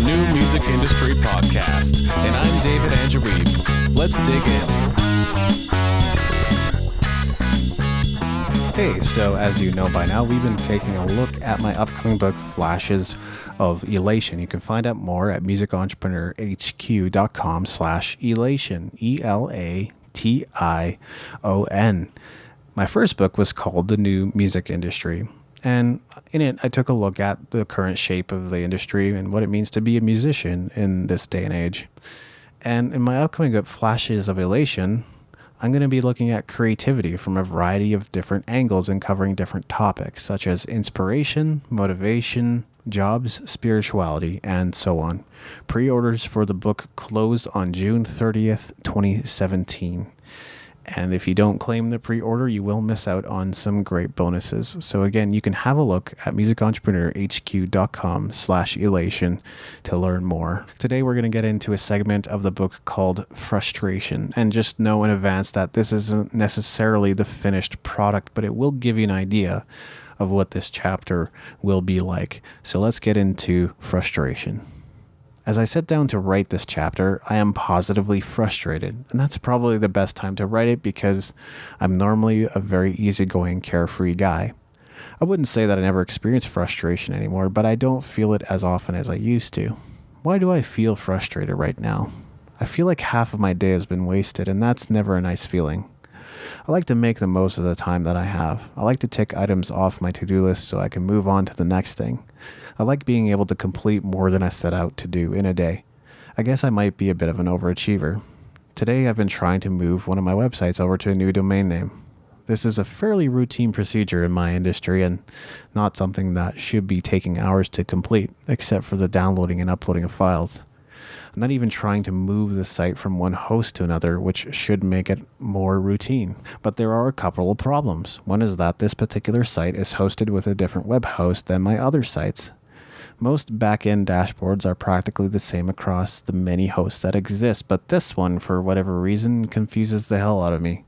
New Music Industry Podcast, and I'm David Angereeb. Let's dig in. Hey, so as you know by now, we've been taking a look at my upcoming book, Flashes of Elation. You can find out more at musicentrepreneurhq.com/elation, ELATION. My first book was called The New Music Industry. And in it, I took a look at the current shape of the industry and what it means to be a musician in this day and age. And in my upcoming book, Flashes of Elation, I'm going to be looking at creativity from a variety of different angles and covering different topics, such as inspiration, motivation, jobs, spirituality, and so on. Pre-orders for the book close on June 30th, 2017. And if you don't claim the pre-order, you will miss out on some great bonuses. So again, you can have a look at musicentrepreneurhq.com/elation to learn more. Today, we're going to get into a segment of the book called Frustration. And just know in advance that this isn't necessarily the finished product, but it will give you an idea of what this chapter will be like. So let's get into frustration. As I sit down to write this chapter, I am positively frustrated, and that's probably the best time to write it because I'm normally a very easygoing, carefree guy. I wouldn't say that I never experience frustration anymore, but I don't feel it as often as I used to. Why do I feel frustrated right now? I feel like half of my day has been wasted, and that's never a nice feeling. I like to make the most of the time that I have. I like to tick items off my to-do list so I can move on to the next thing. I like being able to complete more than I set out to do in a day. I guess I might be a bit of an overachiever. Today I've been trying to move one of my websites over to a new domain name. This is a fairly routine procedure in my industry and not something that should be taking hours to complete, except for the downloading and uploading of files. I'm not even trying to move the site from one host to another, which should make it more routine. But there are a couple of problems. One is that this particular site is hosted with a different web host than my other sites. Most back-end dashboards are practically the same across the many hosts that exist, but this one, for whatever reason, confuses the hell out of me.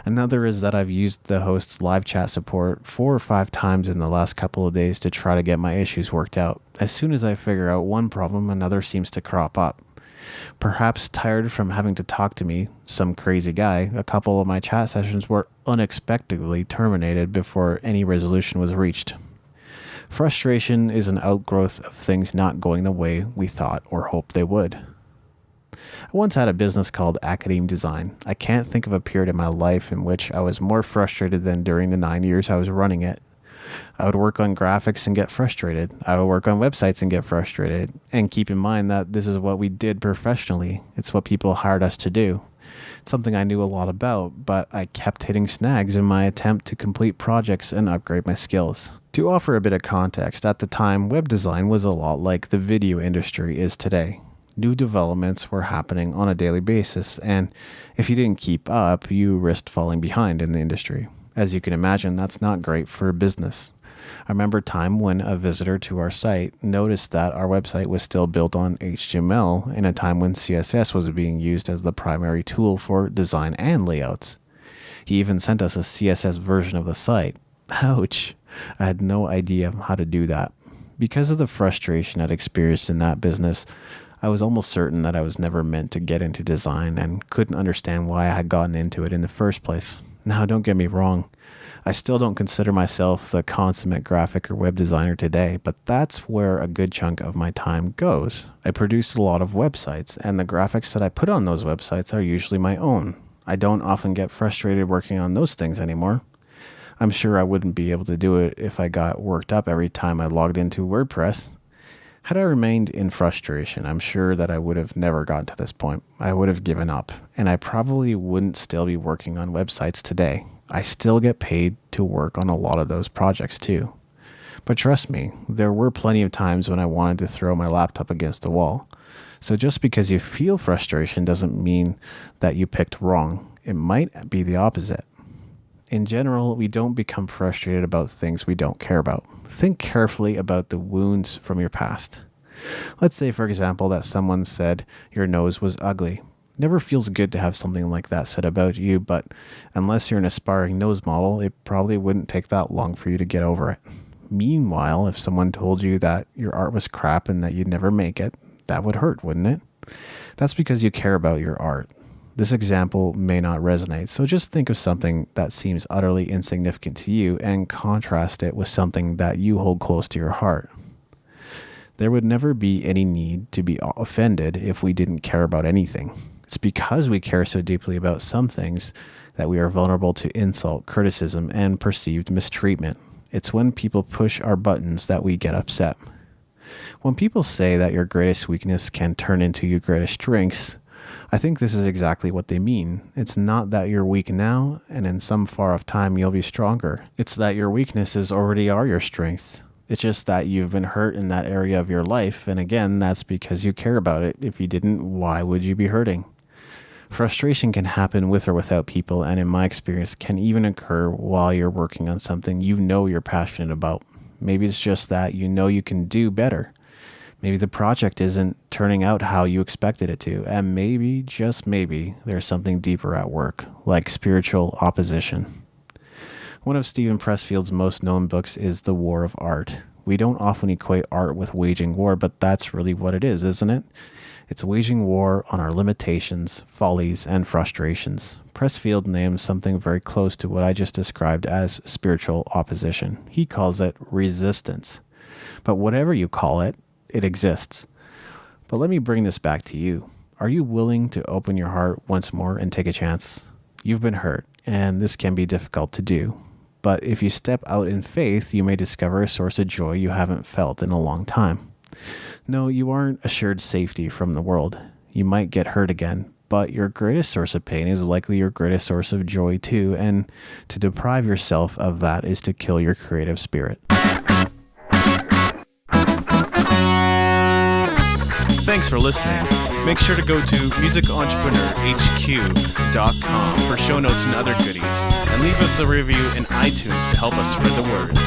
Another is that I've used the host's live chat support 4 or 5 times in the last couple of days to try to get my issues worked out. As soon as I figure out one problem, another seems to crop up. Perhaps tired from having to talk to me, some crazy guy, a couple of my chat sessions were unexpectedly terminated before any resolution was reached. Frustration is an outgrowth of things not going the way we thought or hoped they would. I once had a business called Academe Design. I can't think of a period in my life in which I was more frustrated than during the 9 years I was running it. I would work on graphics and get frustrated. I would work on websites and get frustrated. And keep in mind that this is what we did professionally. It's what people hired us to do. It's something I knew a lot about, but I kept hitting snags in my attempt to complete projects and upgrade my skills. To offer a bit of context, at the time, web design was a lot like the video industry is today. New developments were happening on a daily basis, and if you didn't keep up, you risked falling behind in the industry. As you can imagine, that's not great for business. I remember a time when a visitor to our site noticed that our website was still built on HTML in a time when CSS was being used as the primary tool for design and layouts. He even sent us a CSS version of the site. Ouch! I had no idea how to do that. Because of the frustration I'd experienced in that business, I was almost certain that I was never meant to get into design and couldn't understand why I had gotten into it in the first place. Now, don't get me wrong. I still don't consider myself the consummate graphic or web designer today, but that's where a good chunk of my time goes. I produce a lot of websites, and the graphics that I put on those websites are usually my own. I don't often get frustrated working on those things anymore. I'm sure I wouldn't be able to do it if I got worked up every time I logged into WordPress. Had I remained in frustration, I'm sure that I would have never gotten to this point. I would have given up, and I probably wouldn't still be working on websites today. I still get paid to work on a lot of those projects too. But trust me, there were plenty of times when I wanted to throw my laptop against the wall. So just because you feel frustration doesn't mean that you picked wrong. It might be the opposite. In general, we don't become frustrated about things we don't care about. Think carefully about the wounds from your past. Let's say, for example, that someone said your nose was ugly. Never feels good to have something like that said about you, but unless you're an aspiring nose model, it probably wouldn't take that long for you to get over it. Meanwhile, if someone told you that your art was crap and that you'd never make it, That would hurt, wouldn't it? That's because you care about your art. This example may not resonate, so just think of something that seems utterly insignificant to you and contrast it with something that you hold close to your heart. There would never be any need to be offended if we didn't care about anything. It's because we care so deeply about some things that we are vulnerable to insult, criticism, and perceived mistreatment. It's when people push our buttons that we get upset. When people say that your greatest weakness can turn into your greatest strengths, I think this is exactly what they mean. It's not that you're weak now, and in some far off time you'll be stronger. It's that your weaknesses already are your strength. It's just that you've been hurt in that area of your life, and again, that's because you care about it. If you didn't, why would you be hurting? Frustration can happen with or without people, and in my experience, can even occur while you're working on something you know you're passionate about. Maybe it's just that you know you can do better. Maybe the project isn't turning out how you expected it to, and maybe, just maybe, there's something deeper at work, like spiritual opposition. One of Steven Pressfield's most known books is The War of Art. We don't often equate art with waging war, but that's really what it is, isn't it? It's waging war on our limitations, follies, and frustrations. Pressfield names something very close to what I just described as spiritual opposition. He calls it resistance. But whatever you call it, it exists. But let me bring this back to you. Are you willing to open your heart once more and take a chance? You've been hurt, and this can be difficult to do. But if you step out in faith, you may discover a source of joy you haven't felt in a long time. No, you aren't assured safety from the world. You might get hurt again, but your greatest source of pain is likely your greatest source of joy too, and to deprive yourself of that is to kill your creative spirit. Thanks for listening. Make sure to go to musicentrepreneurhq.com for show notes and other goodies, and leave us a review in iTunes to help us spread the word.